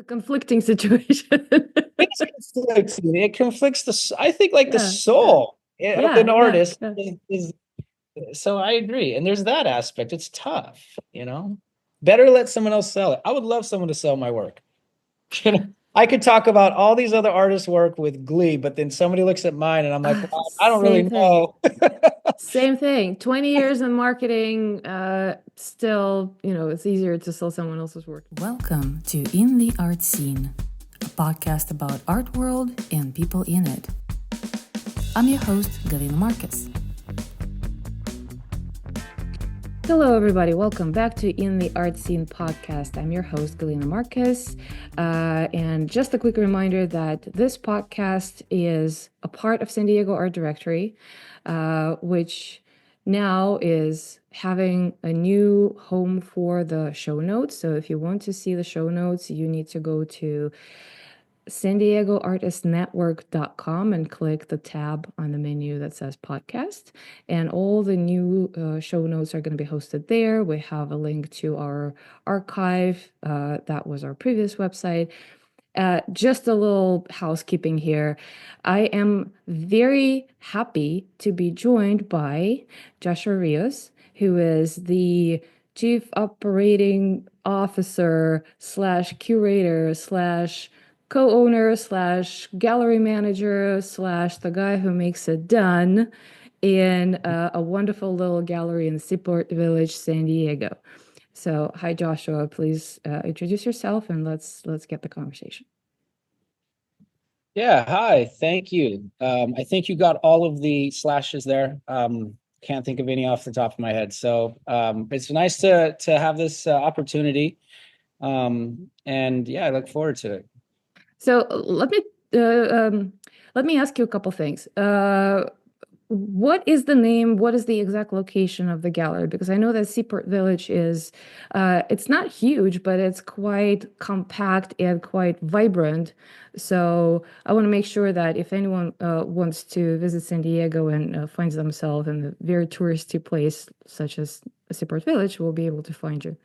a conflicting situation. It's conflicting. It conflicts I think like the Yeah, yeah, soul of yeah, an yeah, artist yeah. is so I agree. And there's that aspect. It's tough, you know. Better let someone else sell it. I would love someone to sell my work. You know, I could talk about all these other artists' work with glee, but then somebody looks at mine and I'm like, well, I don't Same really thing. know. Same thing. 20 years in marketing, still, it's easier to sell someone else's work. Welcome to In the Art Scene, a podcast about art world and people in it. I'm your host, Galina Marcus. Hello, everybody. Welcome back to In the Art Scene podcast. I'm your host, Galina Marcus. And just a quick reminder that this podcast is a part of San Diego Art Directory, which now is having a new home for the show notes. So if you want to see the show notes, you need to go to SanDiegoArtistNetwork.com and click the tab on the menu that says podcast. And all the new show notes are going to be hosted there. We have a link to our archive. That was our previous website. Just a little housekeeping here. I am very happy to be joined by Joshua Rios, who is the Chief Operating Officer / curator / co-owner / gallery manager / the guy who makes it done in a wonderful little gallery in Seaport Village, San Diego. So, hi Joshua, please introduce yourself and let's get the conversation. Yeah, hi, thank you. I think you got all of the slashes there. Can't think of any off the top of my head. So it's nice to have this opportunity. And yeah, I look forward to it. So let me ask you a couple things. What is the name? What is the exact location of the gallery? Because I know that Seaport Village is, it's not huge, but it's quite compact and quite vibrant. So I want to make sure that if anyone wants to visit San Diego and finds themselves in a very touristy place such as Seaport Village, will be able to find you.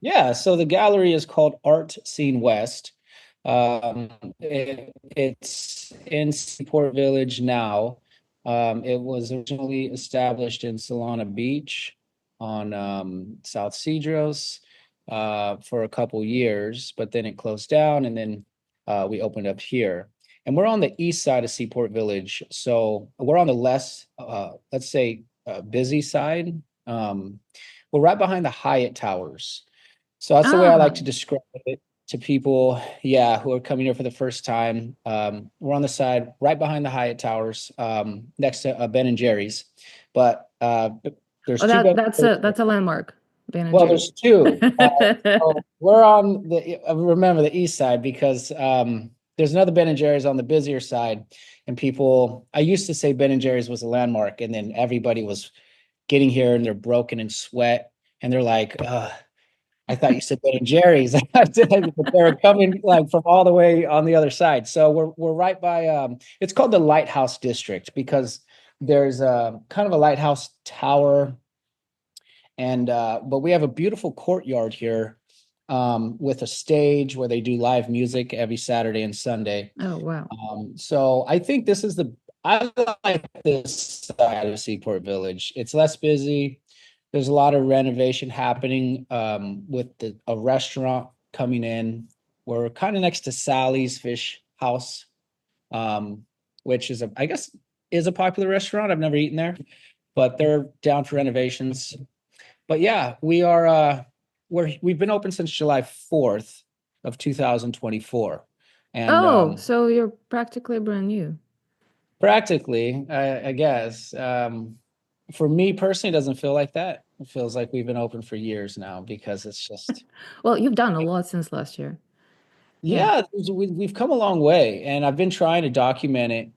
Yeah, so the gallery is called Art Scene West. It's in Seaport Village now. It was originally established in Solana Beach on South Cedros for a couple years, but then it closed down, and then we opened up here. And we're on the east side of Seaport Village, so we're on the less, let's say, busy side. We're right behind the Hyatt Towers. So that's the way I like to Ah, describe it to people, yeah, who are coming here for the first time. We're on the side right behind the Hyatt Towers, next to Ben and Jerry's. But there's oh, two Ben and that's a Jerry's. landmark, Ben and Well, there's Jerry's. two. So we're on the remember the east side because there's another Ben and Jerry's on the busier side, and people. I used to say Ben and Jerry's was a landmark, and then everybody was getting here and they're broken in sweat, and they're like, I thought you said Ben and Jerry's. But they're coming like from all the way on the other side. So we're right by it's called the Lighthouse District because there's a kind of a lighthouse tower, and but we have a beautiful courtyard here with a stage where they do live music every Saturday and Sunday. Oh, wow. So I think I like this side of Seaport Village. It's less busy. There's a lot of renovation happening with a restaurant coming in. We're kind of next to Sally's Fish House, which is I guess is a popular restaurant. I've never eaten there, but they're down for renovations. But yeah, we've been open since July 4th of 2024. And Oh, so you're practically brand new. practically, I guess. For me personally, it doesn't feel like that. It feels like we've been open for years now because it's just, Well, you've done a lot since last year. Yeah. yeah, we've come a long way. And I've been trying to document it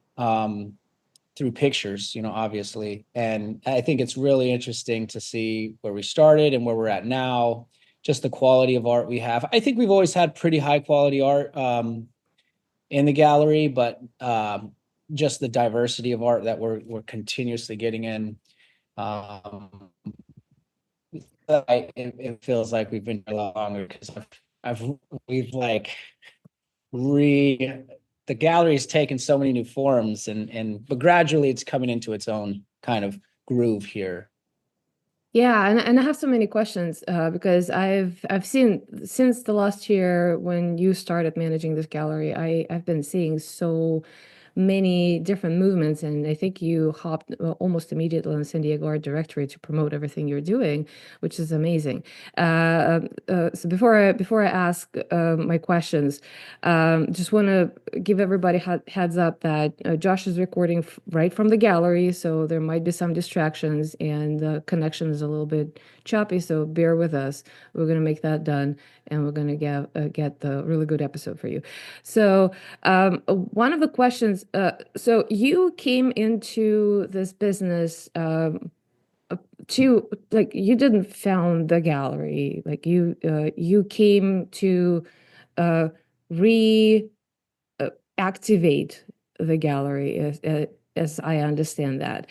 through pictures, obviously. And I think it's really interesting to see where we started and where we're at now, just the quality of art we have. I think we've always had pretty high quality art in the gallery, but just the diversity of art that we're continuously getting in. Um, it feels like we've been here a lot longer because we've like the gallery's taken so many new forms, but gradually it's coming into its own kind of groove here. Yeah, and I have so many questions because I've seen since the last year when you started managing this gallery, I've been seeing so many different movements, and I think you hopped almost immediately on San Diego Art Directory to promote everything you're doing, which is amazing. So before I ask my questions, just want to give everybody heads up that Josh is recording right from the gallery, so there might be some distractions and the connection is a little bit choppy, so bear with us. We're going to make that done, and we're going to get the really good episode for you. So one of the questions, so you came into this business to, like, you didn't found the gallery, like you came to uh, re activate the gallery as I understand that.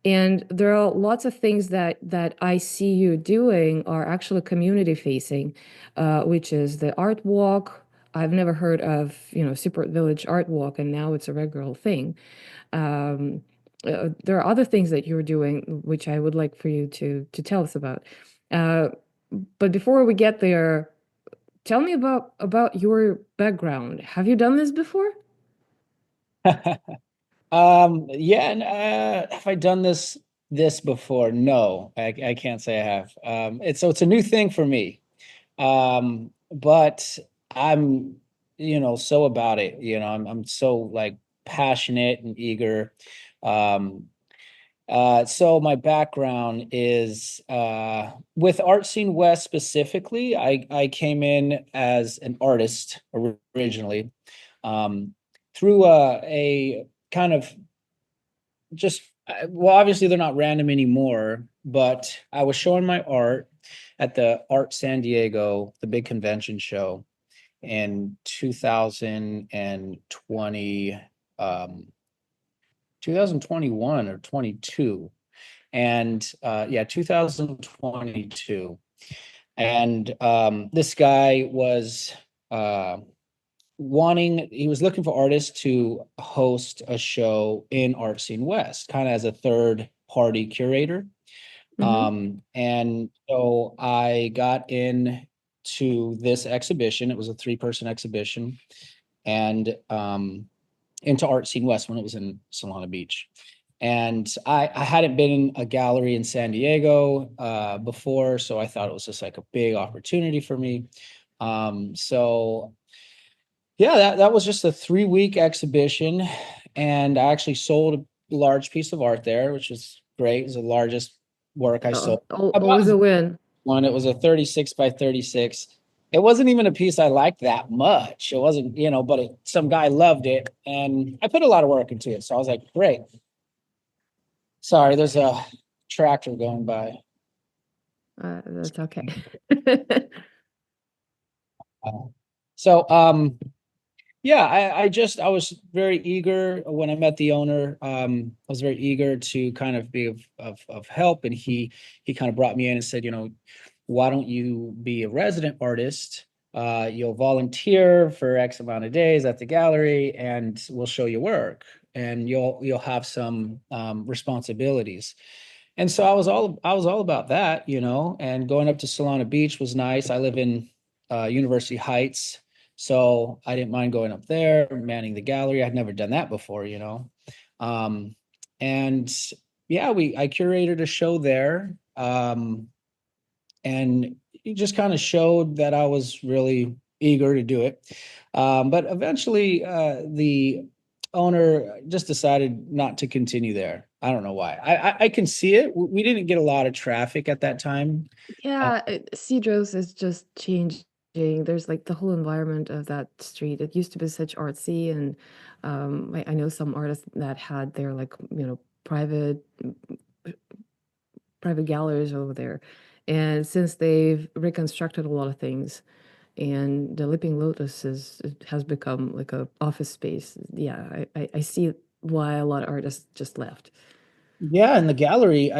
And there are lots of things that I see you doing are actually community facing, which is the art walk. I've never heard of, Seaport Village Art Walk, and now it's a regular thing. Um, there are other things that you're doing, which I would like for you to tell us about. Uh, but before we get there, tell me about your background. Have you done this before? Yeah, and have I done this before? No, I can't say I have. It's a new thing for me. But I'm, so about it. I'm so like passionate and eager. Um, so my background is with Art Scene West specifically. I came in as an artist originally, um, through a kind of just well, obviously they're not random anymore, but I was showing my art at the Art San Diego, the big convention show in 2020, 2021 or 22. And yeah, 2022. And this guy was he was looking for artists to host a show in Art Scene West, kind of as a third party curator. And so I got in to this exhibition. It was a 3-person exhibition, and into Art Scene West when it was in Solana Beach. And I hadn't been in a gallery in San Diego before, so I thought it was just like a big opportunity for me. So yeah, that was just a 3-week exhibition, and I actually sold a large piece of art there, which was great. It was the largest work I sold. Always a win. One, it was a 36 by 36. It wasn't even a piece I liked that much. It wasn't, but some guy loved it, and I put a lot of work into it. So I was like, great. Sorry, there's a tractor going by. That's okay. So, yeah, I was very eager when I met the owner. I was very eager to kind of be of help, and he kind of brought me in and said, why don't you be a resident artist? You'll volunteer for X amount of days at the gallery, and we'll show you work, and you'll have some responsibilities. And so I was all about that, and going up to Solana Beach was nice. I live in University Heights, so I didn't mind going up there, manning the gallery. I'd never done that before, and yeah, I curated a show there, and it just kind of showed that I was really eager to do it. But eventually, the owner just decided not to continue there. I don't know why. I can see it. We didn't get a lot of traffic at that time. Yeah, Cedros is just changing. There's like the whole environment of that street. It used to be such artsy, and I know some artists that had their, like, private galleries over there. And since they've reconstructed a lot of things, and the Leaping Lotus has become like a office space. Yeah, I see why a lot of artists just left. Yeah, in the gallery,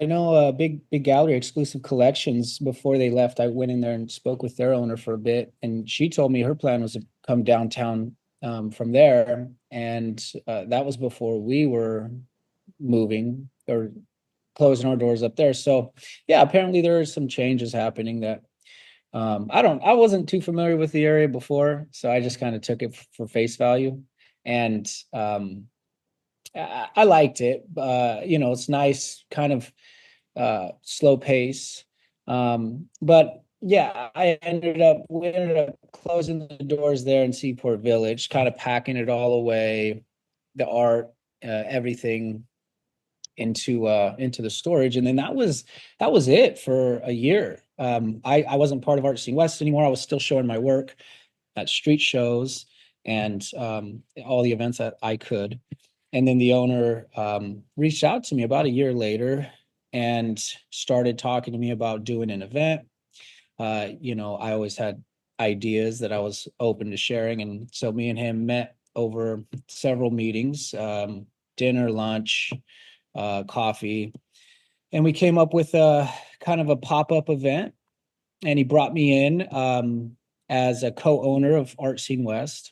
know a big gallery, Exclusive Collections. Before they left, I went in there and spoke with their owner for a bit, and she told me her plan was to come downtown from there, and that was before we were moving or closing our doors up there. So yeah, apparently there are some changes happening that I wasn't too familiar with the area before, so I just kind of took it for face value, and I liked it. It's nice, kind of slow pace. But yeah, we ended up closing the doors there in Seaport Village, kind of packing it all away, the art, everything into the storage. And then that was it for a year. I wasn't part of Art Scene West anymore. I was still showing my work at street shows and all the events that I could. And then the owner reached out to me about a year later and started talking to me about doing an event. I always had ideas that I was open to sharing. And so me and him met over several meetings, dinner, lunch, coffee, and we came up with a kind of a pop-up event. And he brought me in as a co-owner of Art Scene West,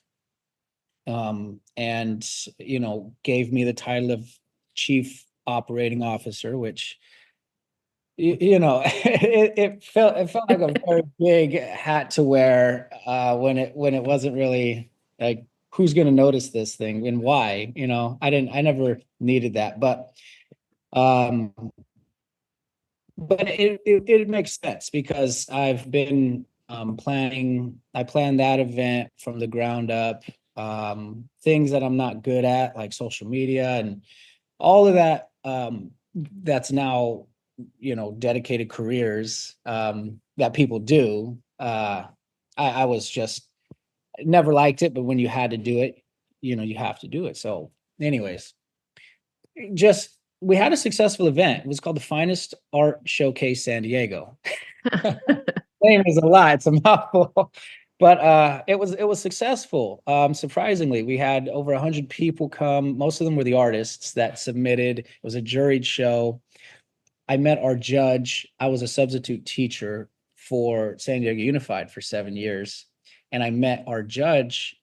and gave me the title of Chief Operating Officer, which it felt like a very big hat to wear when it wasn't really like who's going to notice this thing and why. I never needed that, um but it makes sense because I've been I planned that event from the ground up. Things that I'm not good at, like social media and all of that, that's now, dedicated careers that people do. I was just never liked it, but when you had to do it, you have to do it. So anyways, just we had a successful event. It was called the Finest Art Showcase San Diego. Name is a lot, it's a mouthful. But it was successful. Surprisingly, we had over 100 people come. Most of them were the artists that submitted. It was a juried show. I met our judge. I was a substitute teacher for San Diego Unified for 7 years. And I met our judge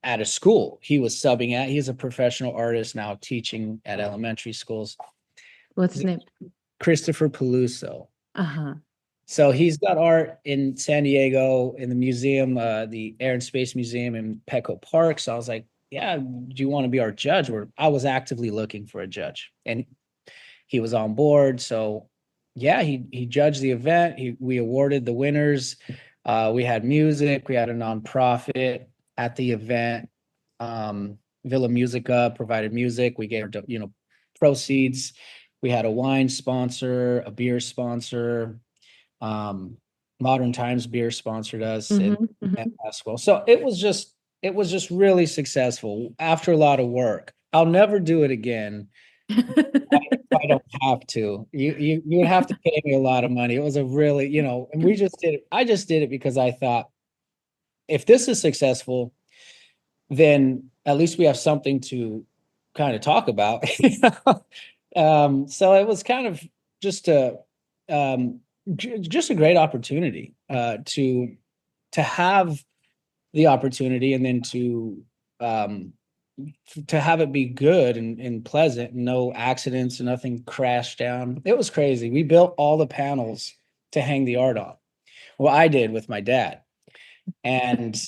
at a school he was subbing at. He's a professional artist now teaching at elementary schools. What's his name? Christopher Peluso. Uh-huh. So he's got art in San Diego in the museum, the Air and Space Museum in Petco Park. So I was like, yeah, do you want to be our judge? I was actively looking for a judge, and he was on board. So yeah, he judged the event. We awarded the winners. We had music. We had a nonprofit at the event. Villa Musica provided music. We gave proceeds. We had a wine sponsor, a beer sponsor. Modern Times Beer sponsored us and basketball. So it was just really successful after a lot of work. I'll never do it again. I don't have to. You would have to pay me a lot of money. It was a really, and we just did it. I just did it because I thought if this is successful, then at least we have something to kind of talk about. So it was kind of just just a great opportunity to have the opportunity, and then to have it be good and pleasant, no accidents, nothing crashed down. It was crazy. We built all the panels to hang the art on. Well, I did with my dad. And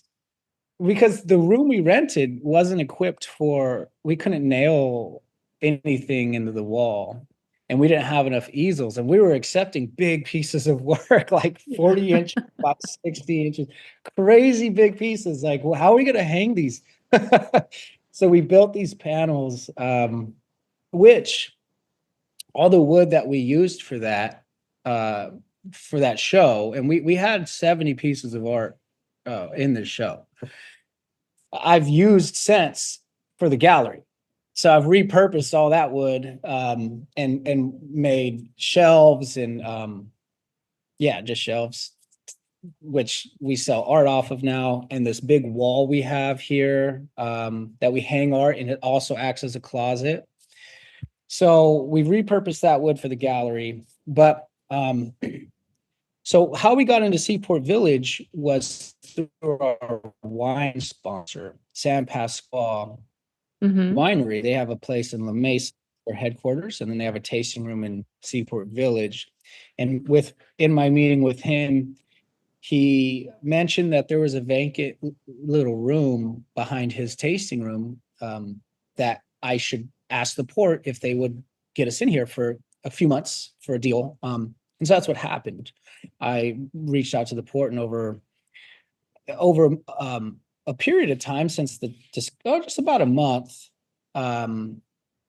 because the room we rented wasn't equipped we couldn't nail anything into the wall, and we didn't have enough easels, and we were accepting big pieces of work, like 40 inches, about 60 inches, crazy big pieces. Like, well, how are we going to hang these? So we built these panels, which all the wood that we used for that show, and we had 70 pieces of art in the show, I've used since for the gallery. So I've repurposed all that wood and made shelves and just shelves, which we sell art off of now. And this big wall we have here that we hang art, and it also acts as a closet. So we've repurposed that wood for the gallery, but so how we got into Seaport Village was through our wine sponsor, San Pasquale Mm-hmm. Winery. They have a place in La Mesa, their headquarters, and then they have a tasting room in Seaport Village. And in my meeting with him, he mentioned that there was a vacant little room behind his tasting room, that I should ask the port if they would get us in here for a few months for a deal. And so that's what happened. I reached out to the port, and over a period of time since just about a month,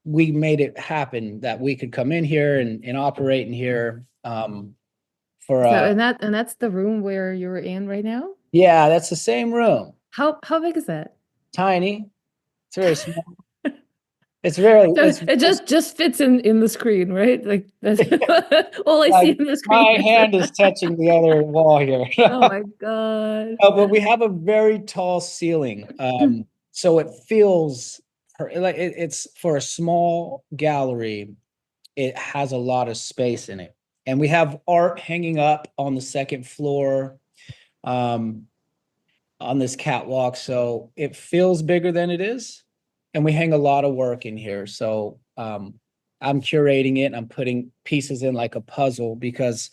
we made it happen that we could come in here and operate in here. For So, and that's the room where you're in right now? Yeah, that's the same room. How big is that? Tiny. It's very small. It's So it just fits in the screen, right? Like that's all I see like in the screen. my hand is touching the other wall here. Oh my God. But we have a very tall ceiling. So it feels like it's for a small gallery, it has a lot of space in it. And we have art hanging up on the second floor, on this catwalk. So it feels bigger than it is. And we hang a lot of work in here. So I'm curating it. I'm putting pieces in like a puzzle, because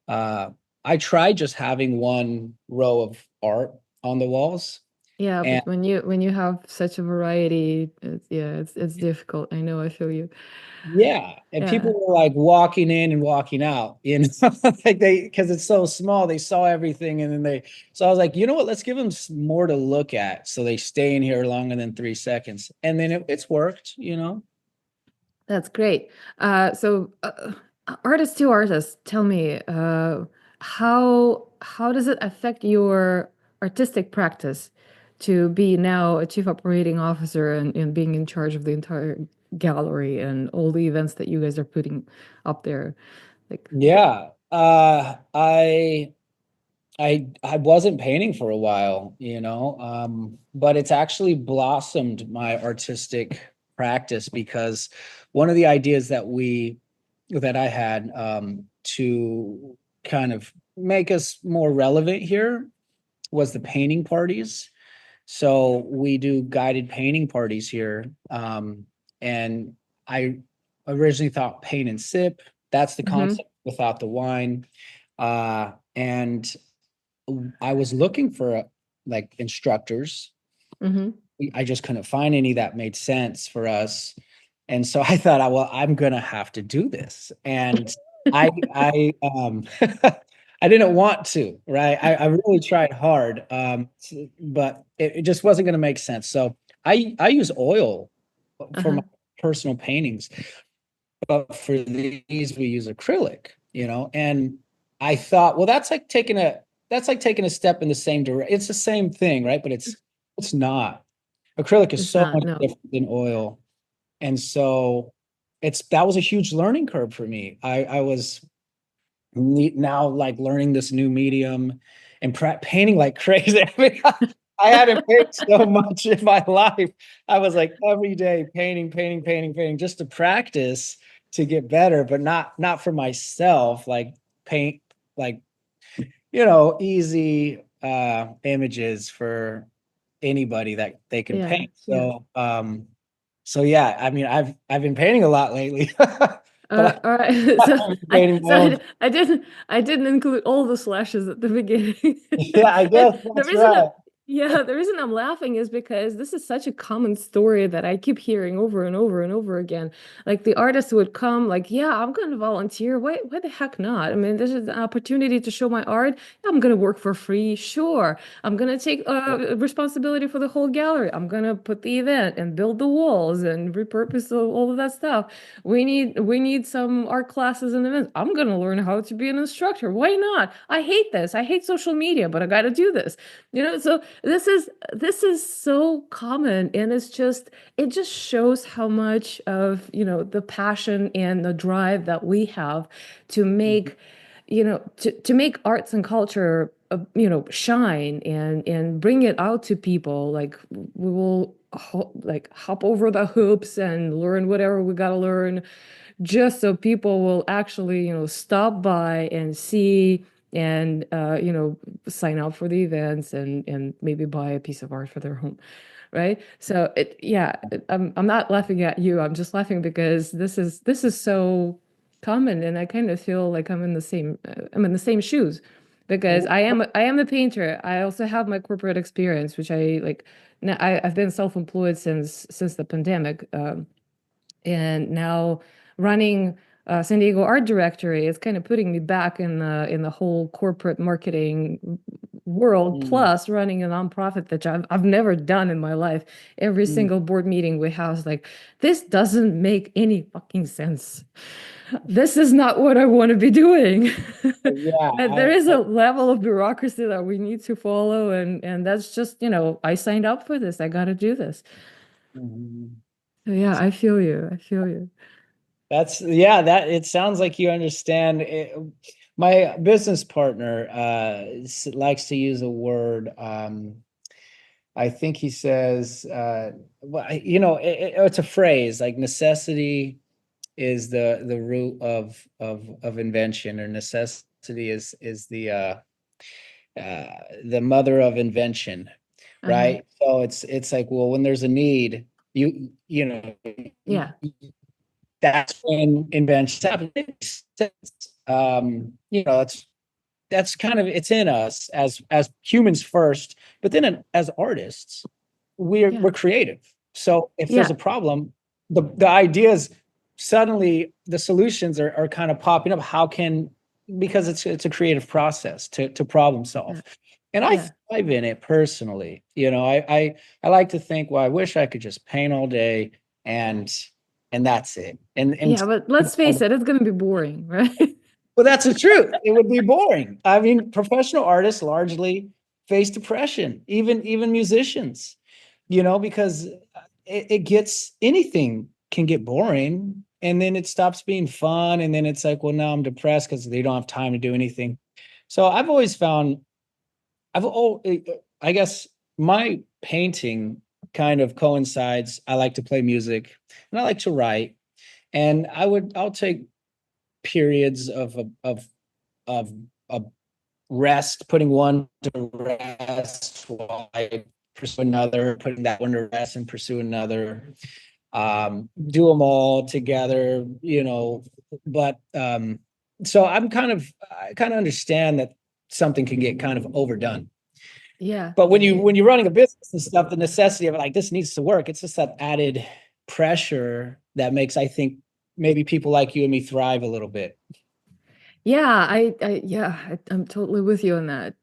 I tried just having one row of art on the walls. Yeah, And but when you have such a variety, it's difficult. I know, I feel you. yeah, and Yeah. people were like walking in and walking out, like because it's so small, they saw everything, and then so I was like, you know what, let's give them more to look at, so they stay in here longer than 3 seconds, and then it's worked, That's great. So artist to artist, tell me, how does it affect your artistic practice to be now a chief operating officer and being in charge of the entire gallery and all the events that you guys are putting up there? Like, Yeah. I wasn't painting for a while, but it's actually blossomed my artistic practice, because one of the ideas that I had, to kind of make us more relevant here, was the painting parties. So we do guided painting parties here. And I originally thought paint and sip. That's the concept without the wine. And I was looking for like instructors. mm-hmm. I just couldn't find any that made sense for us. And so I thought, well, I'm gonna have to do this. And I I didn't want to, right? I really tried hard, but it just wasn't gonna make sense. So I use oil for my personal paintings, but for these we use acrylic, and I thought, well, that's like taking a step in the same direction. It's the same thing, right? But it's not. Acrylic is It's so not, much no. different than oil. And so that was a huge learning curve for me. I was now like learning this new medium and painting like crazy. I mean, I hadn't painted so much in my life. I was like every day painting, just to practice, to get better, but not for myself, like paint, like, easy images for anybody that they can Yeah, paint. yeah. So yeah, I mean, I've been painting a lot lately, but All right. So I've been painting my own. I didn't include all the slashes at the beginning. Yeah, I guess The that's reason right. the reason I'm laughing is because this is such a common story that I keep hearing over and over and over again. Like the artist would come, like, yeah, I'm going to volunteer. Why the heck not? I mean, this is an opportunity to show my art. I'm going to work for free. Sure. I'm going to take responsibility for the whole gallery. I'm going to put the event and build the walls and repurpose all of that stuff. We need some art classes and events. I'm going to learn how to be an instructor. Why not? I hate this. I hate social media, but I got to do this. So this is so common, and it just shows how much of, the passion and the drive that we have to make to make arts and culture, shine and bring it out to people, like we will like hop over the hoops and learn whatever we got to learn, just so people will actually, stop by and see and, sign up for the events and maybe buy a piece of art for their home. Right. So I'm not laughing at you. I'm just laughing because this is so common, and I kind of feel like I'm in the same shoes, because I am a painter. I also have my corporate experience, which I like. Now I've been self-employed since the pandemic. And now running San Diego Art Directory is kind of putting me back in the whole corporate marketing world, Mm, plus running a nonprofit that I've never done in my life. Every mm. single board meeting we have is like, this doesn't make any fucking sense. This is not what I want to be doing. Yeah, But there is a level of bureaucracy that we need to follow, and that's just, I signed up for this. I got to do this. Mhm. So yeah, I feel you. I feel you. That it sounds like you understand it. My business partner likes to use a word. I think he says, well, it's a phrase like necessity is the root of invention, or necessity is the mother of invention, Uh-huh. right? So it's like, well, when there's a need, you know Yeah. that's when inventions happen. That's kind of, it's in us as humans first, but then as artists, Yeah. we're creative. So if there's Yeah. a problem, the ideas, suddenly the solutions are kind of popping up. How can, because it's a creative process to problem Yeah. solve. And I Yeah. thrive in it personally. I like to think, well, I wish I could just paint all day and that's it. And Yeah, but let's face it, it's gonna be boring, right? well, that's the truth. It would be boring. I mean, professional artists largely face depression, even musicians, because it gets, anything can get boring, and then it stops being fun. And then it's like, well, now I'm depressed because they don't have time to do anything. So I've always found, I guess my painting kind of coincides. I like to play music and I like to write. And I'll take periods of of rest, putting one to rest while I pursue another, putting that one to rest and pursue another. Do them all together, But so I kind of understand that something can get kind of overdone. Yeah. But when you're running a business and stuff, the necessity of it, like, this needs to work. It's just that added pressure that makes, I think, maybe people like you and me thrive a little bit. Yeah, I'm totally with you on that.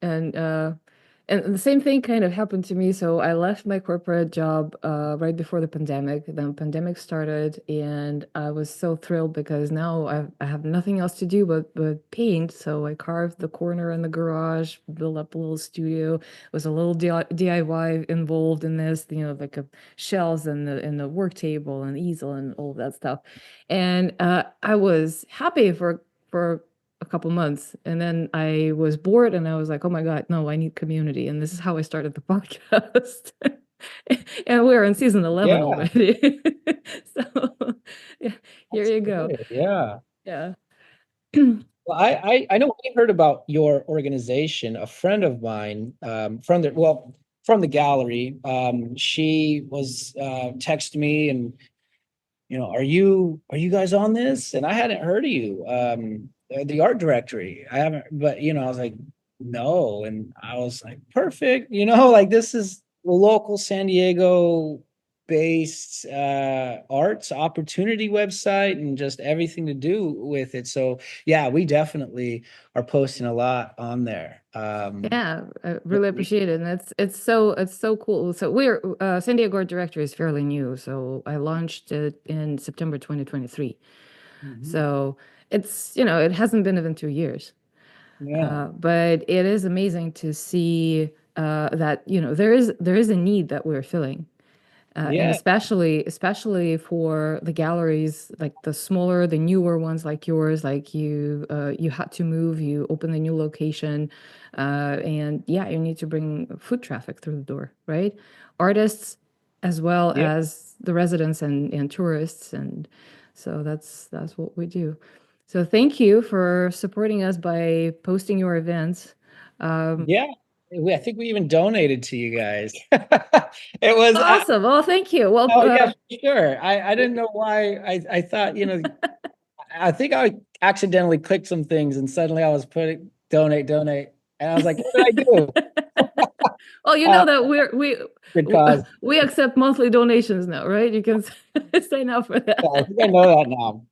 And the same thing kind of happened to me. So I left my corporate job right before the pandemic. Then pandemic started, and I was so thrilled because now I have nothing else to do but paint. So I carved the corner in the garage, built up a little studio. Was a little DIY involved in this, like shelves and the work table and easel and all that stuff. And I was happy for a couple months, and then I was bored, and I was like, oh my God, no, I need community. And this is how I started the podcast. And we're in season 11 Yeah, already. So yeah, here that's you go. good. Yeah. Yeah. Well, I know we heard about your organization. A friend of mine, from the gallery, she was texted me and, are you guys on this? And I hadn't heard of you. The art directory. I haven't, but I was like, no. And I was like, perfect, like, this is a local San Diego based arts opportunity website and just everything to do with it. So yeah, we definitely are posting a lot on there. Yeah, I really appreciate it. And it's so cool. So we're San Diego Art Directory is fairly new. So I launched it in September 2023. Mhm. So it hasn't been even 2 years. Yeah. But it is amazing to see that there is a need that we're filling. And especially for the galleries, like the smaller, the newer ones like yours, like you had to move, you open a new location, and yeah, you need to bring foot traffic through the door, right? Artists as well Yeah. as the residents and tourists, and so that's what we do. So thank you for supporting us by posting your events. Yeah. I think we even donated to you guys. It was Awesome. Oh, thank you. Well, oh yeah, sure. I didn't know why. I thought, I think I accidentally clicked some things and suddenly I was putting donate, donate. And I was like, what did I do? well, you know that Good cause. we accept monthly donations now, right? You can sign up for that. Yeah, I think I know that now.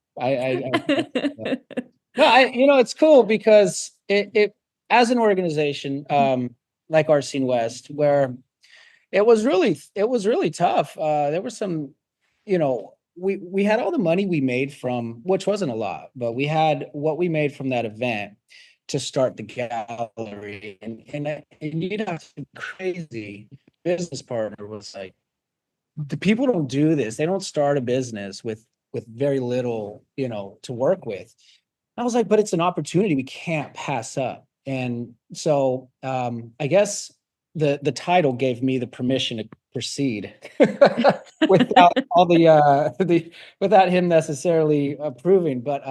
No, it's cool because it as an organization, like Art Scene West, where it was really tough. There was some, we had all the money we made from, which wasn't a lot, but we had what we made from that event to start the gallery, and you'd have to be crazy. Business partner was like, the people don't do this. They don't start a business with very little, to work with. I was like, but it's an opportunity we can't pass up. And so I guess the title gave me the permission to proceed without all the without him necessarily approving. But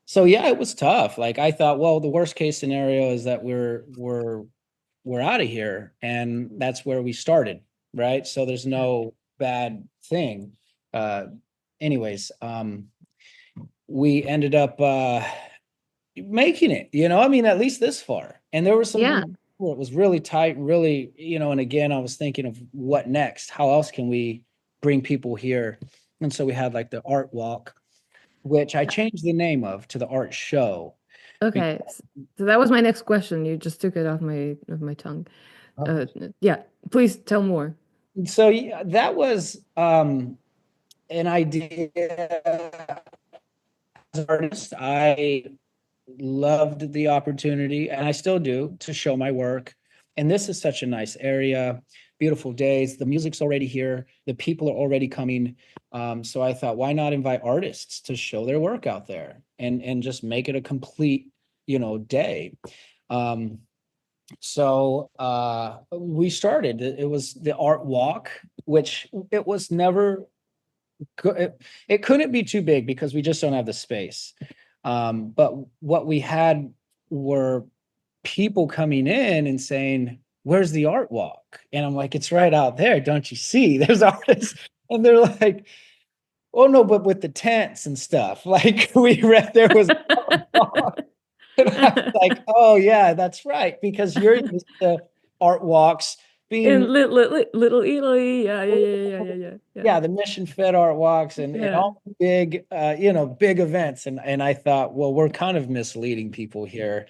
so yeah, it was tough. Like I thought, well, the worst case scenario is that we're out of here, and that's where we started, right? So there's no bad thing. Anyways, we ended up making it, I mean, at least this far. And there were some Yeah. where it was really tight, really, and again, I was thinking of what next? How else can we bring people here? And so we had like the art walk, which I changed the name of to the art show. Okay. So that was my next question. You just took it off my tongue. Yeah, please tell more. So yeah, that was an idea. As an artist, I loved the opportunity, and I still do, to show my work. And this is such a nice area, beautiful days. The music's already here. The people are already coming. So I thought, why not invite artists to show their work out there and just make it a complete, day. So we started. It was the art walk, which it was never. It couldn't be too big because we just don't have the space. But what we had were people coming in and saying, "Where's the art walk?" And I'm like, "It's right out there. Don't you see? There's artists." And they're like, "Oh no, but with the tents and stuff." Like we read there was an art walk. And I was like, "Oh yeah, that's right," because you're used to art walks In being Little Italy, yeah. yeah, the mission fed art walks and Yeah. all the big big events. And I thought, well, we're kind of misleading people here.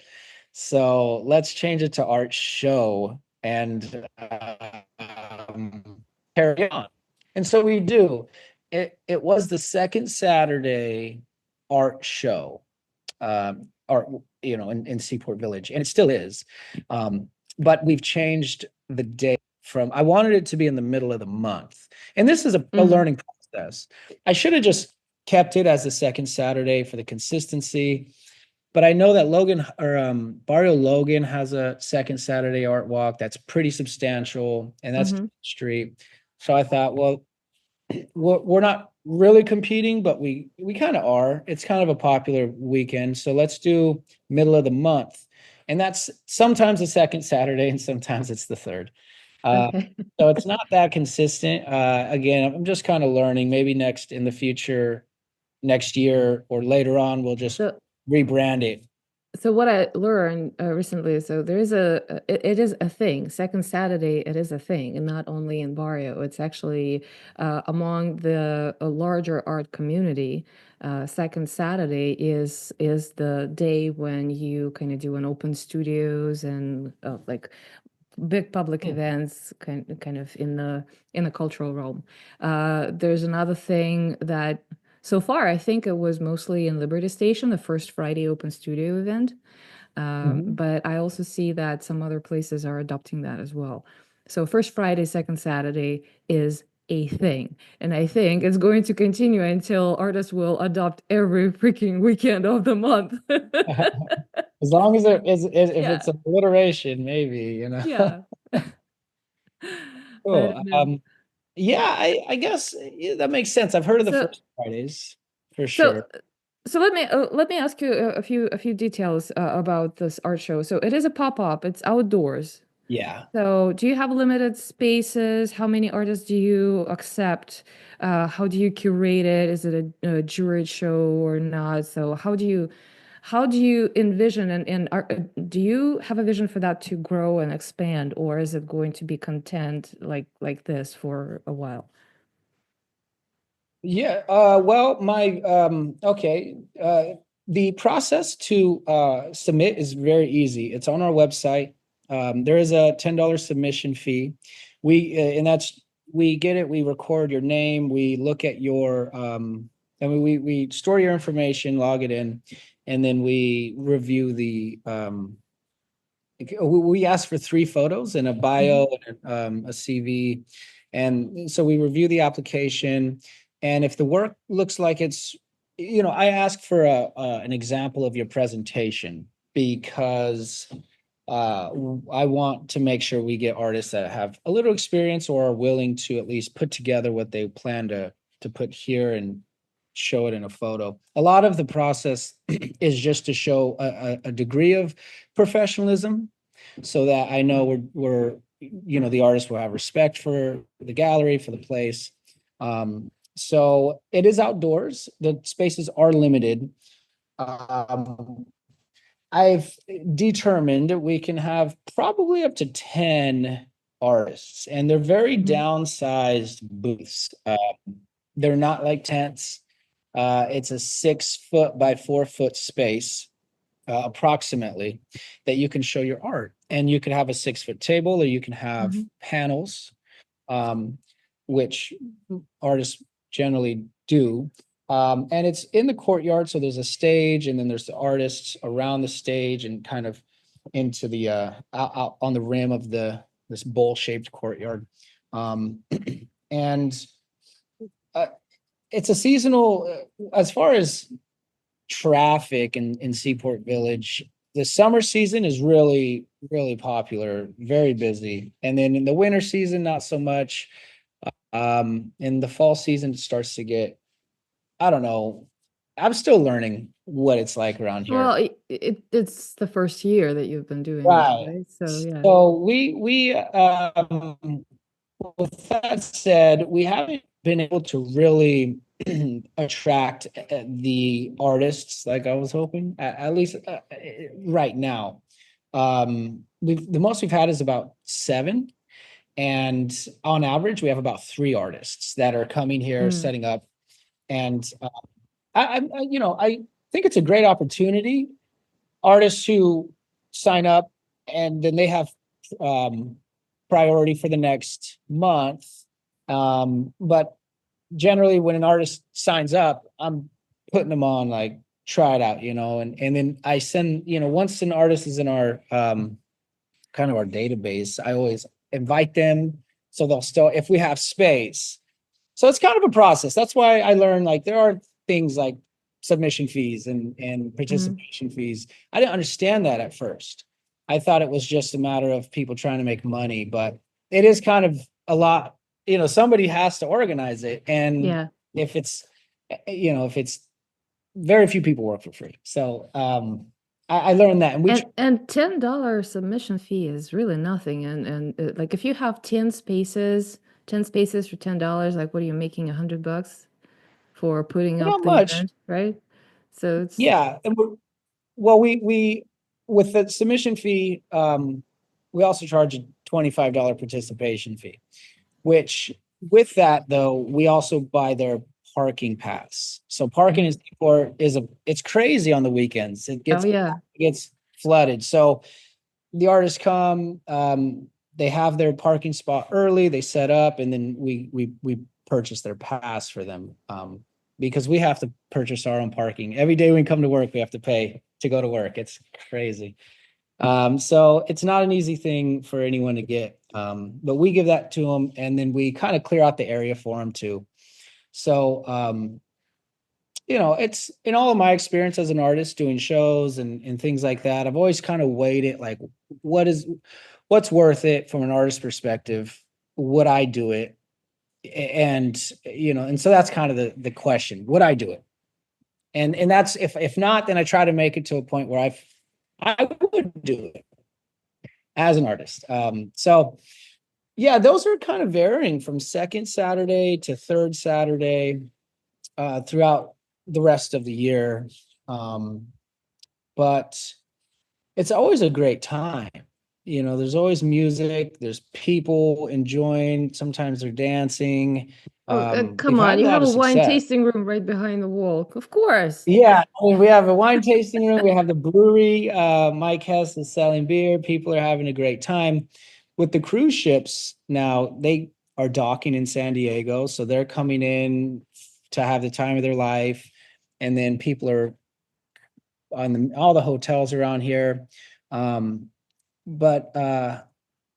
So let's change it to art show and carry on. And so we do. It was the second Saturday art show. Art, in Seaport Village, and it still is. But we've changed the day from, I wanted it to be in the middle of the month. And this is a learning process. I should have just kept it as the second Saturday for the consistency. But I know that Logan or Barrio Logan has a second Saturday art walk that's pretty substantial, and that's the street. So I thought, well, we're not really competing, but we kind of are. It's kind of a popular weekend, so let's do middle of the month, and that's sometimes the second Saturday, and sometimes it's the third. Okay. So it's not that consistent. Again, I'm just kind of learning. Maybe in the future, next year or later on, we'll just rebrand it. So what I learned recently, so there is it is a thing. Second Saturday, it is a thing, and not only in Barrio. It's actually among the larger art community. Second Saturday is the day when you kind of do an open studios and like big public events, kind of in the cultural realm. There's another thing that so far I think it was mostly in Liberty Station, the first Friday open studio event. But I also see that some other places are adopting that as well. So first Friday, second Saturday is a thing. And I think it's going to continue until artists will adopt every freaking weekend of the month. As long as if Yeah, it's an alliteration, maybe, yeah. I Cool. don't know. Yeah, I guess that makes sense. I've heard of the So first Fridays for so sure. so let me ask you a few details about this art show. So it is a pop-up, it's outdoors. Yeah. So, do you have limited spaces? How many artists do you accept? How do you curate it? Is it a juried show or not? So, how do you envision and do you have a vision for that to grow and expand, or is it going to be content like this for a while? Yeah, well, the process to submit is very easy. It's on our website. There is a $10 submission fee. And that's, we get it, we record your name, we look at your, we store your information, log it in, and then we review we ask for 3 photos and a bio and a CV. And so we review the application. And if the work looks like it's, I ask for an example of your presentation because I want to make sure we get artists that have a little experience or are willing to at least put together what they plan to put here and show it in a photo. A lot of the process is just to show a degree of professionalism so that I know the artist will have respect for the gallery, for the place. So it is outdoors. The spaces are limited. Um, I've determined we can have probably up to 10 artists, and they're very downsized booths. They're not like tents. It's a 6 foot by 4 foot space, approximately, that you can show your art. And you can have a 6 foot table, or you can have panels, which artists generally do. And it's in the courtyard. So there's a stage, and then there's the artists around the stage and kind of into the out on the rim of this bowl-shaped courtyard. And it's a seasonal, as far as traffic in Seaport Village. The summer season is really, really popular, very busy. And then in the winter season, not so much. In the fall season, it starts to get, I don't know. I'm still learning what it's like around here. Well, it's the first year that you've been doing this, Right. right? So yeah. So with that said, we haven't been able to really attract the artists like I was hoping, at least right now. The most we've had is about 7. And on average, we have about 3 artists that are coming here, setting up. And I think it's a great opportunity. Artists who sign up and then they have priority for the next month. But generally, when an artist signs up, I'm putting them on, like, try it out, and then I send, once an artist is in our kind of our database, I always invite them, so they'll still, if we have space. So it's kind of a process. That's why I learned, like, there are things like submission fees and participation fees. I didn't understand that at first. I thought it was just a matter of people trying to make money, but it is kind of a lot. Somebody has to organize it. And Yeah. if it's very few people work for free. So I learned that. And $10 submission fee is really nothing. And like, if you have 10 spaces for $10, like, what are you making, $100 for putting up not the much. event, right? So it's Yeah. And we with the submission fee, we also charge a $25 participation fee, which, with that though, we also buy their parking pass. So parking in Seaport it's crazy on the weekends. It gets flooded. So the artists come, they have their parking spot early, they set up, and then we purchase their pass for them. because we have to purchase our own parking. Every day we come to work, we have to pay to go to work. It's crazy. So it's not an easy thing for anyone to get. But we give that to them, and then we kind of clear out the area for them too. So, it's in all of my experience as an artist doing shows and things like that, I've always kind of weighed it like, what's worth it from an artist perspective? Would I do it? And, and so that's kind of the question, would I do it? And that's, if not, then I try to make it to a point where I would do it as an artist. So yeah, those are kind of varying from second Saturday to third Saturday, throughout the rest of the year. But it's always a great time. There's always music, there's people enjoying, sometimes they're dancing. Come We've on, had a you lot have of a wine success. tasting room right behind the wall. Of course. Yeah, I mean, we have a wine tasting room, we have the brewery, Mike Hess is selling beer, people are having a great time. With the cruise ships now, they are docking in San Diego, so they're coming in to have the time of their life. And then people are on all the hotels around here. But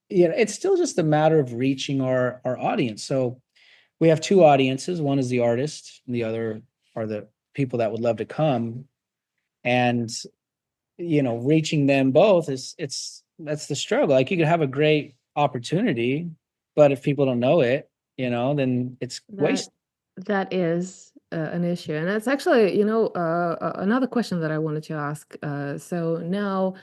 it's still just a matter of reaching our audience. So we have two audiences. One is the artist, and the other are the people that would love to come. And reaching them both that's the struggle. Like, you could have a great opportunity, but if people don't know it, then it's waste. That is an issue, and that's actually, another question that I wanted to ask. So now,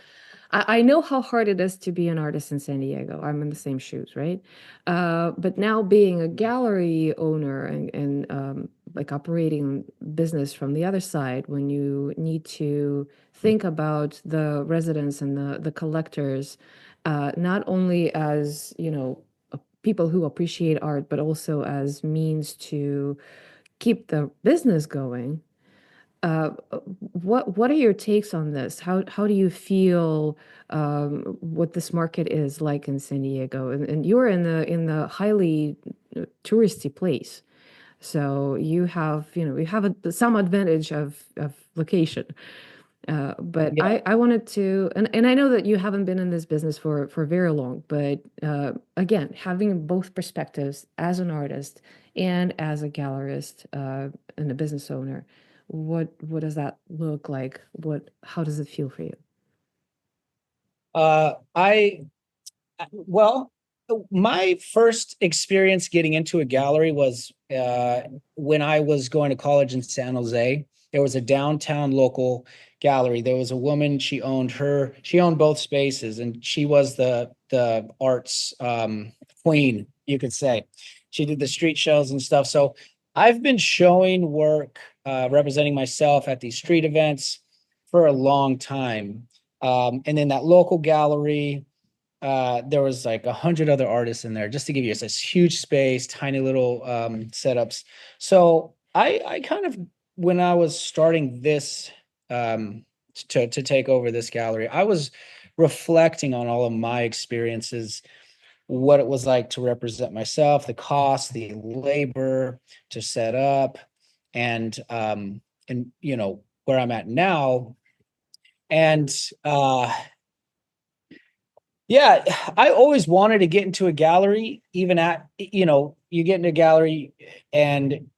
I know how hard it is to be an artist in San Diego. I'm in the same shoes, right? But now being a gallery owner and like operating business from the other side, when you need to think about the residents and the collectors, not only as, people who appreciate art, but also as means to keep the business going. What are your takes on this? How do you feel what this market is like in San Diego? And you're in the highly touristy place, so you have some advantage of location. But Yeah. I wanted to, and I know that you haven't been in this business for very long, but again, having both perspectives as an artist and as a gallerist and a business owner, what does that look like? How does it feel for you? I Well, my first experience getting into a gallery was when I was going to college in San Jose. There was a downtown local gallery. There was a woman, she owned both spaces, and she was the arts queen, you could say. She did the street shows and stuff. So I've been showing work, representing myself at these street events for a long time. And then that local gallery, there was like 100 other artists in there, just to give you this huge space, tiny little setups. So I kind of, when I was starting this, to take over this gallery, I was reflecting on all of my experiences, what it was like to represent myself, the cost, the labor to set up, and where I'm at now. And yeah, I always wanted to get into a gallery, even you get into a gallery and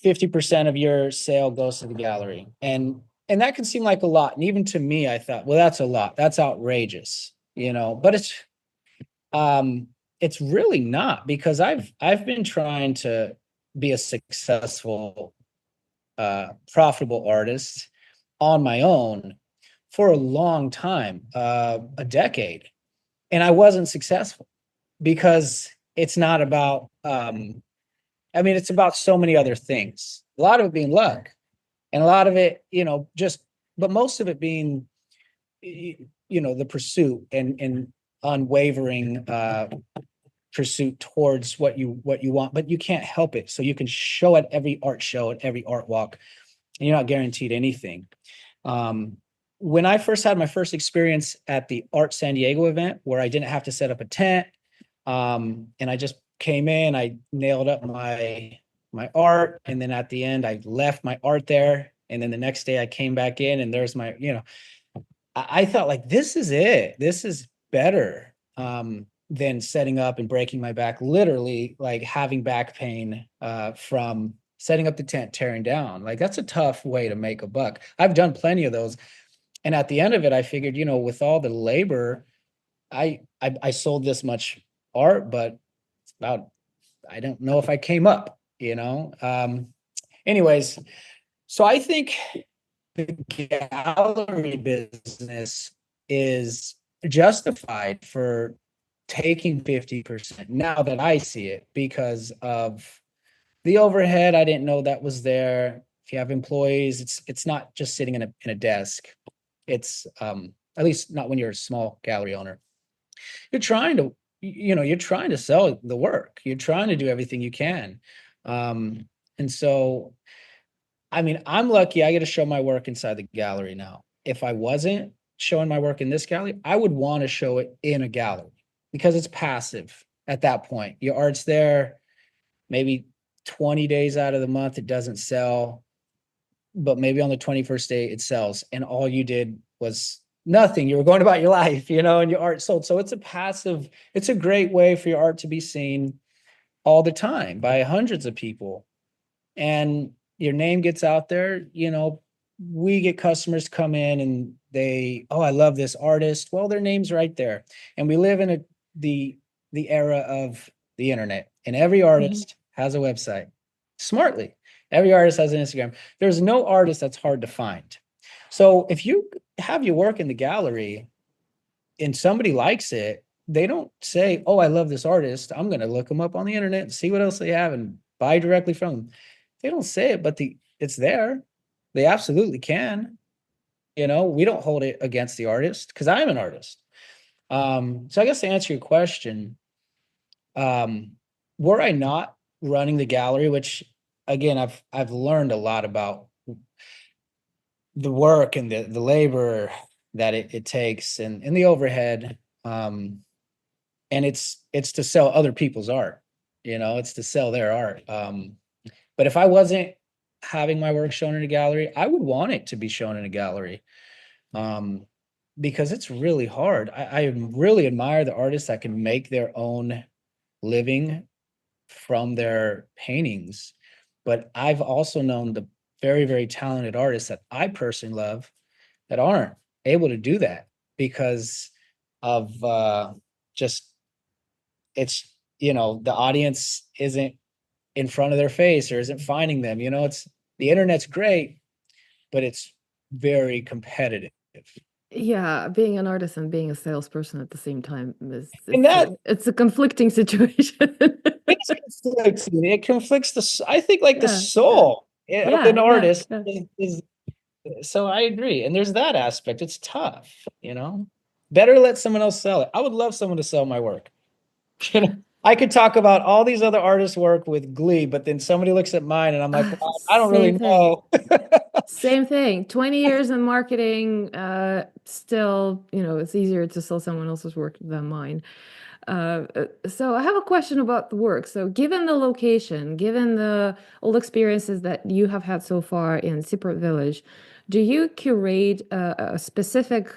50% of your sale goes to the gallery. And that can seem like a lot. And even to me, I thought, well, that's a lot. That's outrageous, but it's really not, because I've been trying to be a successful, profitable artist on my own for a long time, a decade. And I wasn't successful because it's not about, it's about so many other things. A lot of it being luck, and a lot of it, but most of it being, the pursuit and unwavering pursuit towards what you want, but you can't help it. So you can show at every art show, at every art walk, and you're not guaranteed anything. When I first had my first experience at the Art San Diego event, where I didn't have to set up a tent, and I just came in, I nailed up my my art. And then at the end, I left my art there. And then the next day I came back in and there's my, I thought like, this is it. This is better than setting up and breaking my back, literally like having back pain from setting up the tent, tearing down. Like that's a tough way to make a buck. I've done plenty of those. And at the end of it, I figured, with all the labor, I sold this much art, but it's about, I don't know if I came up, anyways. So I think the gallery business is justified for taking 50% now that I see it because of the overhead. I didn't know that was there. If you have employees, it's not just sitting in a desk. It's at least not when you're a small gallery owner. You're trying to sell the work. You're trying to do everything you can. And so, I mean, I'm lucky I get to show my work inside the gallery now. If I wasn't showing my work in this gallery, I would want to show it in a gallery because it's passive at that point. Your art's there, maybe 20 days out of the month, it doesn't sell, but maybe on the 21st day it sells. And all you did was nothing. You were going about your life, and your art sold. So it's a great way for your art to be seen all the time by hundreds of people. And your name gets out there, we get customers come in and I love this artist. Well, their name's right there. And we live in the era of the internet, and every artist has a website. Smartly, every artist has an Instagram. There's no artist that's hard to find. So if you have your work in the gallery and somebody likes it, they don't say, oh, I love this artist, I'm going to look them up on the internet and see what else they have and buy directly from them. They don't say it, but it's there. They absolutely can. We don't hold it against the artist because I'm an artist. So I guess to answer your question, were I not running the gallery, which again, I've learned a lot about the work and the labor that it takes and the overhead. And it's to sell other people's art, it's to sell their art. But if I wasn't having my work shown in a gallery, I would want it to be shown in a gallery because it's really hard. I really admire the artists that can make their own living from their paintings. But I've also known the very, very talented artists that I personally love that aren't able to do that because of it's, the audience isn't in front of their face or isn't finding them. The internet's great, but it's very competitive. Yeah, being an artist and being a salesperson at the same time it's a conflicting situation. It conflicts I think the soul of an artist is. So I agree. And there's that aspect. It's tough, better let someone else sell it. I would love someone to sell my work. I could talk about all these other artists' work with glee, but then somebody looks at mine and I'm like, well, I don't really know. Same thing. 20 years in marketing, still, it's easier to sell someone else's work than mine. So I have a question about the work. So given the location, given all the experiences that you have had so far in Seaport Village, do you curate a specific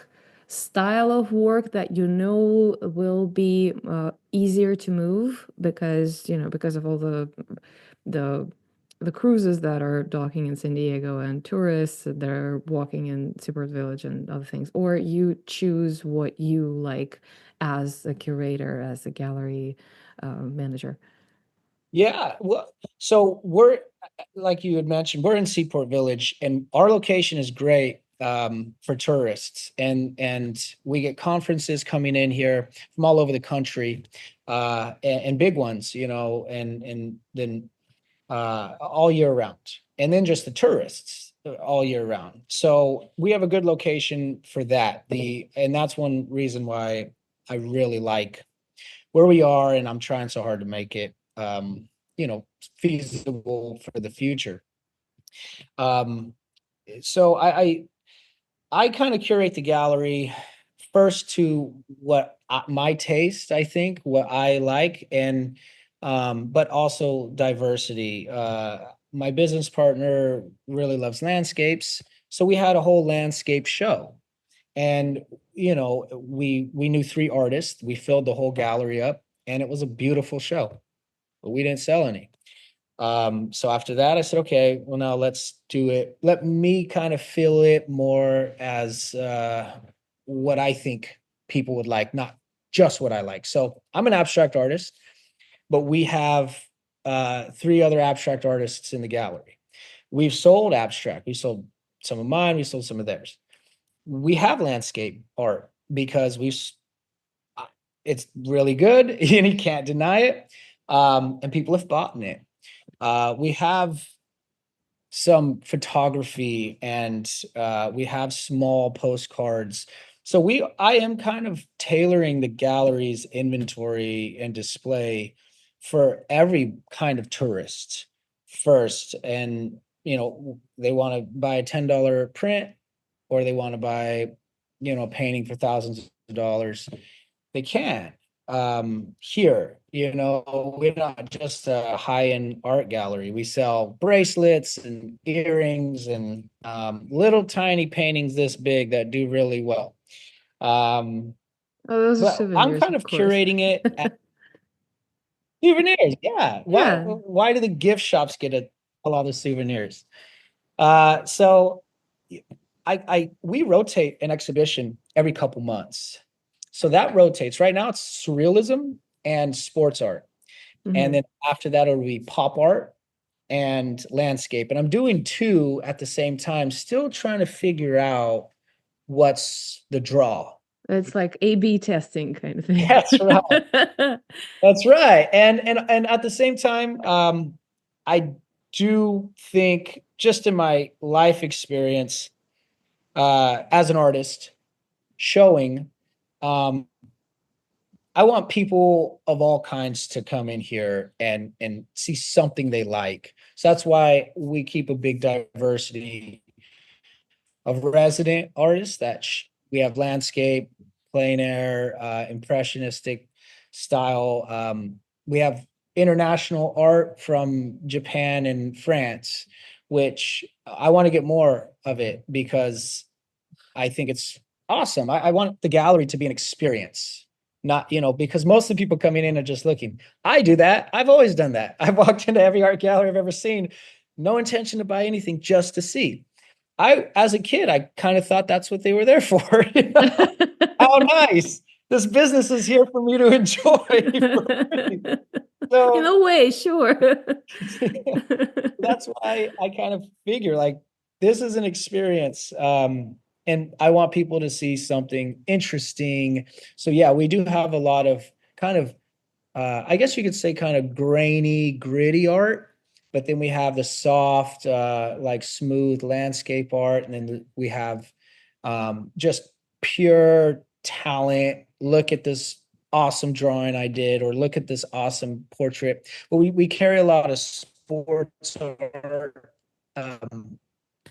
style of work that will be easier to move because of all the cruises that are docking in San Diego and tourists that are walking in Seaport Village and other things, or you choose what you like as a curator, as a gallery manager? Yeah, well, so we're, like you had mentioned, we're in Seaport Village and our location is great for tourists, and we get conferences coming in here from all over the country, and big ones, and then all year round, and then just the tourists all year round. So we have a good location for that. And that's one reason why I really like where we are, and I'm trying so hard to make it feasible for the future. So I kind of curate the gallery first to what my taste, I think, what I like. And but also diversity. My business partner really loves landscapes, so we had a whole landscape show. And we knew 3 artists. We filled the whole gallery up, and it was a beautiful show, but we didn't sell any. So after that, I said, okay, well, now let's do it. Let me kind of feel it more as what I think people would like, not just what I like. So I'm an abstract artist, but we have 3 other abstract artists in the gallery. We've sold abstract. We sold some of mine. We sold some of theirs. We have landscape art because it's really good and you can't deny it. And people have bought in it. We have some photography, and we have small postcards. So I am kind of tailoring the gallery's inventory and display for every kind of tourist first. And, they want to buy a $10 print, or they want to buy, a painting for thousands of dollars. They can. Here, we're not just a high-end art gallery. We sell bracelets and earrings and little tiny paintings this big that do really well. Oh, those are But I'm souvenirs, kind of of course. curating it at souvenirs. Yeah. Yeah. Why do the gift shops get a lot of souvenirs? So we rotate an exhibition every couple months. So that rotates. Right now it's surrealism and sports art. And then after that, it'll be pop art and landscape. And I'm doing 2 at the same time, still trying to figure out what's the draw. It's like A/B testing kind of thing. That's right. That's right. And at the same time, I do think, just in my life experience as an artist showing, I want people of all kinds to come in here and see something they like. So that's why we keep a big diversity of resident artists we have landscape, plein air, impressionistic style. We have international art from Japan and France, which I want to get more of it because I think it's awesome. I want the gallery to be an experience, not, because most of the people coming in are just looking. I do that. I've always done that. I've walked into every art gallery I've ever seen, no intention to buy anything, just to see. As a kid, I kind of thought that's what they were there for. How nice. This business is here for me to enjoy. So, in a way, sure. that's why I kind of figure like this is an experience. And I want people to see something interesting. So yeah, we do have a lot of kind of, I guess you could say kind of grainy, gritty art, but then we have the soft, like smooth landscape art. And then we have just pure talent. Look at this awesome drawing I did, or look at this awesome portrait. But we carry a lot of sports art.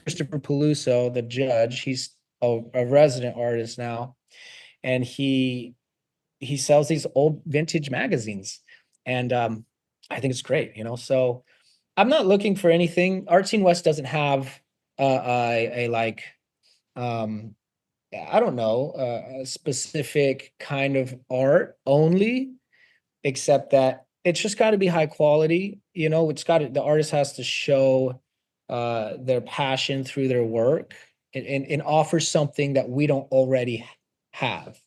Christopher Peluso, the judge, he's a resident artist now, and he sells these old vintage magazines, and I think it's great. So I'm not looking for anything. Art Scene West doesn't have a like I don't know, a specific kind of art only, except that it's just got to be high quality. The artist has to show their passion through their work, and offer something that we don't already have.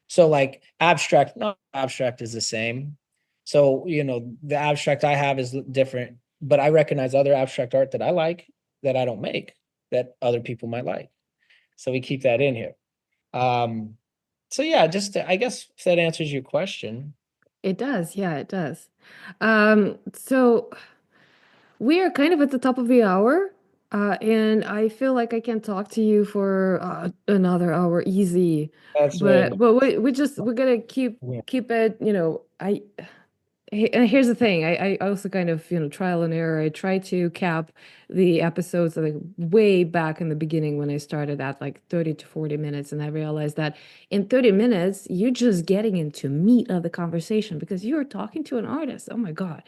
So like abstract, not abstract is the same. So, the abstract I have is different, but I recognize other abstract art that I like, that I don't make, that other people might like. So we keep that in here. So yeah, just I guess if that answers your question. It does. Yeah, it does. So we are kind of at the top of the hour, and I feel like I can talk to you for another hour easy. That's right. But we're gonna keep Yeah. keep it. And here's the thing, I also kind of, trial and error. I try to cap the episodes like way back in the beginning when I started at like 30 to 40 minutes. And I realized that in 30 minutes, you're just getting into meat of the conversation because you're talking to an artist. Oh my God.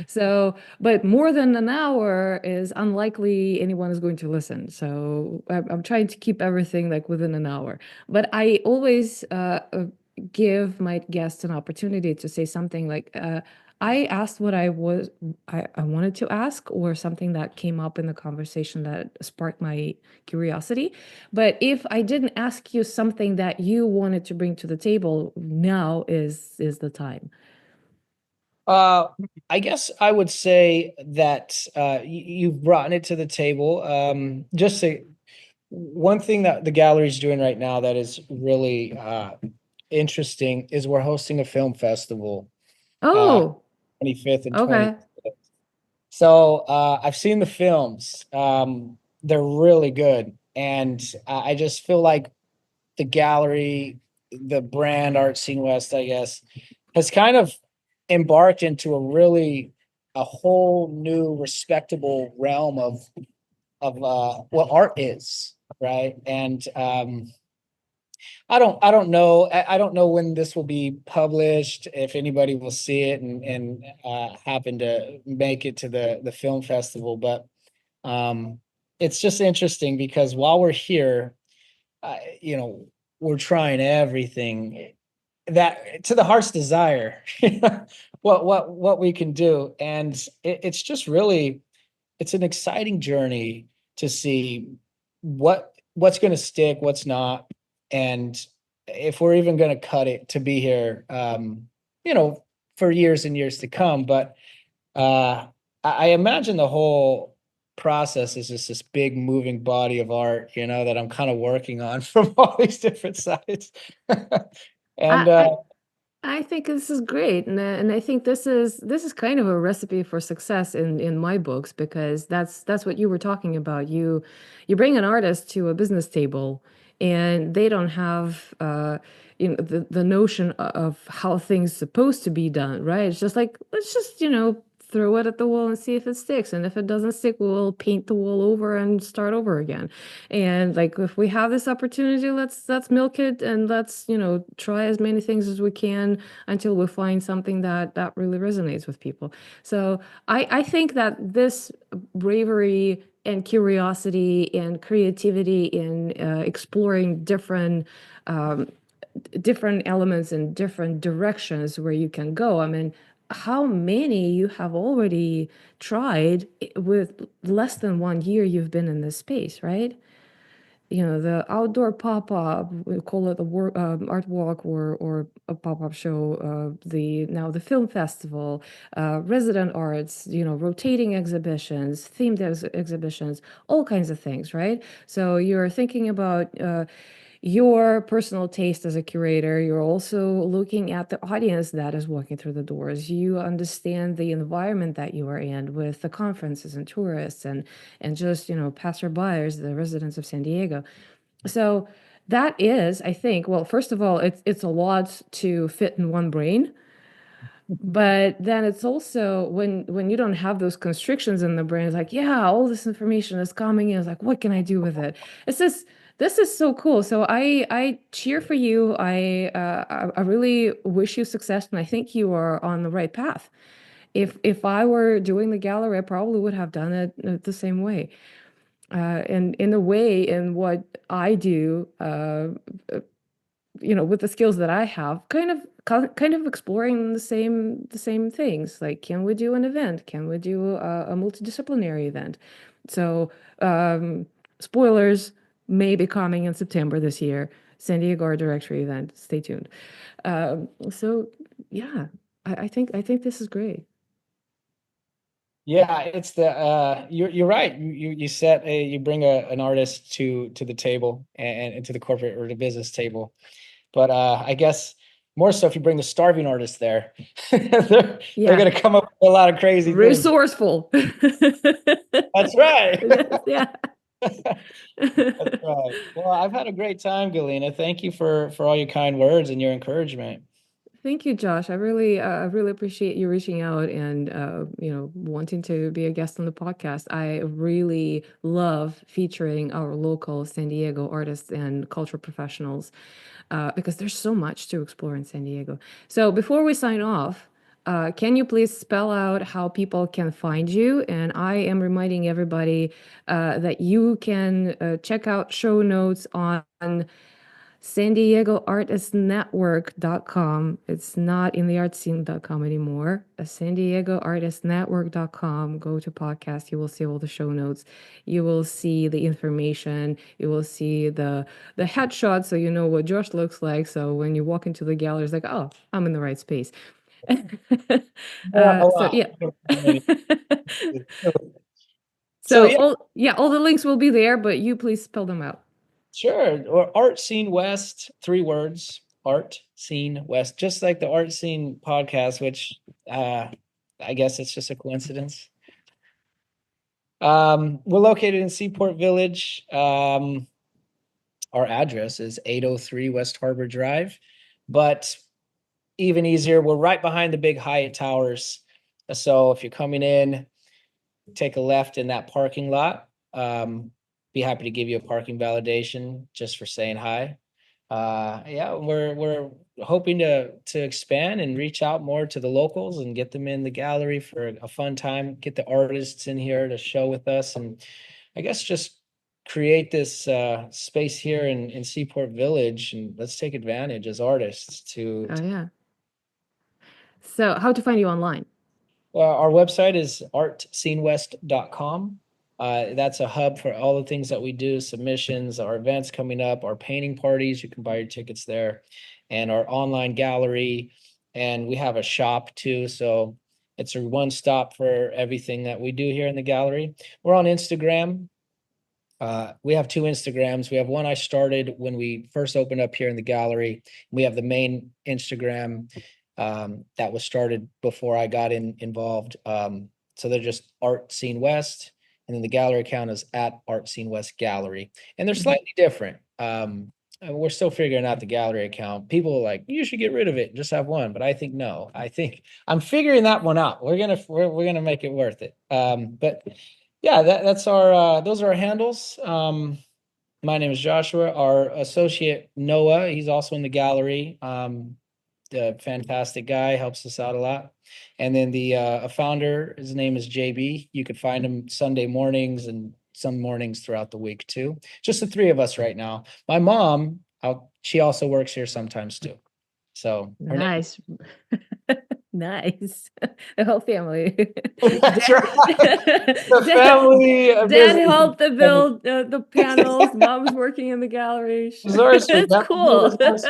So, but more than an hour is unlikely anyone is going to listen. So I'm trying to keep everything like within an hour. But I always give my guests an opportunity to say something like, I asked what I wanted to ask, or something that came up in the conversation that sparked my curiosity. But if I didn't ask you something that you wanted to bring to the table, now is the time. Uh, I guess I would say that you've brought it to the table. Just say one thing that the gallery is doing right now that is really interesting is we're hosting a film festival, uh, Oh, 25th and okay. 26th. So I've seen the films. They're really good, and I just feel like the gallery, the brand Art Scene West, I guess, has kind of embarked into a whole new respectable realm of what art is, right? And I don't know when this will be published, if anybody will see it and happen to make it to the film festival, but it's just interesting because while we're here, you know, we're trying everything that to the heart's desire, what we can do. And it's just really, it's an exciting journey to see what's going to stick, what's not. And if we're even going to cut it to be here, you know, for years and years to come. But I imagine the whole process is just this big moving body of art, you know, that I'm kind of working on from all these different sides. And I, I think this is great, and I think this is kind of a recipe for success in my books, because that's what you were talking about. You bring an artist to a business table, and they don't have the notion of how things supposed to be done, right? It's just like, let's just throw it at the wall and see if it sticks, and if it doesn't stick, we'll paint the wall over and start over again. And like, if we have this opportunity, let's milk it, and let's try as many things as we can until we find something that really resonates with people. So I think that this bravery and curiosity and creativity in exploring different elements and different directions where you can go. I mean, how many you have already tried with less than 1 year you've been in this space, right? The outdoor pop-up, we call it a art walk, or a pop-up show, the film festival, resident arts, rotating exhibitions, themed exhibitions, all kinds of things, right? So you're thinking about your personal taste as a curator. You're also looking at the audience that is walking through the doors. You understand the environment that you are in with the conferences and tourists and just passerbyers, the residents of San Diego. So that is, I think, well, first of all, it's a lot to fit in one brain. But then it's also, when you don't have those constrictions in the brain, it's like, yeah, all this information is coming in. It's like, what can I do with it? It's just, this is so cool. So I cheer for you. I really wish you success, and I think you are on the right path. If I were doing the gallery, I probably would have done it the same way. And in a way, in what I do, with the skills that I have, kind of exploring the same things. Like, can we do an event? Can we do a multidisciplinary event? So, spoilers, may be coming in September this year. San Diego Art Directory event. Stay tuned. So, yeah, I think this is great. yeah, it's the you're right. You set you bring an artist to the table and to the corporate or the business table. But I guess more so if you bring the starving artist there, they're Yeah, gonna come up with a lot of crazy things. resourceful. That's right. Yes, yeah. That's right. Well, I've had a great time, Galina. Thank you for all your kind words and your encouragement. Thank you, Josh. I really appreciate you reaching out and wanting to be a guest on the podcast. I really love featuring our local San Diego artists and cultural professionals because there's so much to explore in San Diego. So before we sign off, can you please spell out how people can find you? And I am reminding everybody that you can check out show notes on San Diego Artist Network.com. It's not in the artscene.com anymore. San Diego Artist Network.com. Go to podcast. You will see all the show notes. You will see the information. You will see the headshot so you know what Josh looks like. So when you walk into the gallery, it's like, oh, I'm in the right space. So yeah. So yeah, all the links will be there, but you please spell them out. sure. Or Art Scene West, 3 words. Art Scene West, just like the Art Scene podcast, which I guess it's just a coincidence. We're located in Seaport Village. Our address is 803 West Harbor Drive, but even easier, we're right behind the big Hyatt Towers. So if you're coming in, take a left in that parking lot. Be happy to give you a parking validation just for saying hi. Yeah, we're hoping to expand and reach out more to the locals and get them in the gallery for a fun time, get the artists in here to show with us, and I guess just create this space here in Seaport Village, and let's take advantage as artists to. Oh yeah. So how to find you online? Our website is artscenewest.com. That's a hub for all the things that we do, submissions, our events coming up, our painting parties. You can buy your tickets there, and our online gallery. And we have a shop too. So it's a one-stop for everything that we do here in the gallery. We're on Instagram. We have 2 Instagrams. We have one I started when we first opened up here in the gallery. We have the main Instagram that was started before I got involved. So they're just Art Scene West, and then the gallery account is at Art Scene West Gallery, and they're slightly different. We're still figuring out the gallery account. People are like, you should get rid of it and just have one, but I think no. I think I'm figuring that one out. We're gonna make it worth it. But yeah, that's our those are our handles. My name is Joshua. Our associate Noah, he's also in the gallery. The fantastic guy, helps us out a lot. And then a founder, his name is JB. You could find him Sunday mornings and some mornings throughout the week too. Just the 3 of us right now. My mom, she also works here sometimes too. So nice. Nice. The whole family. That's right. The family. Dad helped to build the panels. Mom's working in the gallery. That's cool. That's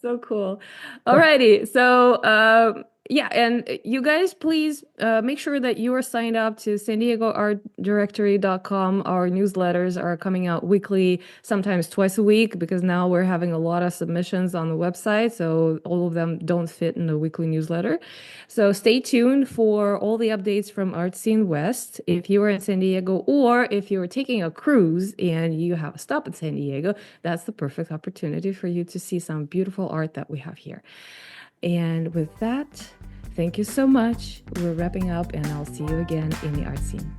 so cool. Alrighty. So yeah, and you guys please make sure that you are signed up to San Diego Art Directory.com. Our newsletters are coming out weekly, sometimes twice a week, because now we're having a lot of submissions on the website, so all of them don't fit in the weekly newsletter. So stay tuned for all the updates from Art Scene West. If you are in San Diego, or if you're taking a cruise and you have a stop in San Diego, that's the perfect opportunity for you to see some beautiful art that we have here. And with that, thank you so much. We're wrapping up, and I'll see you again in the art scene.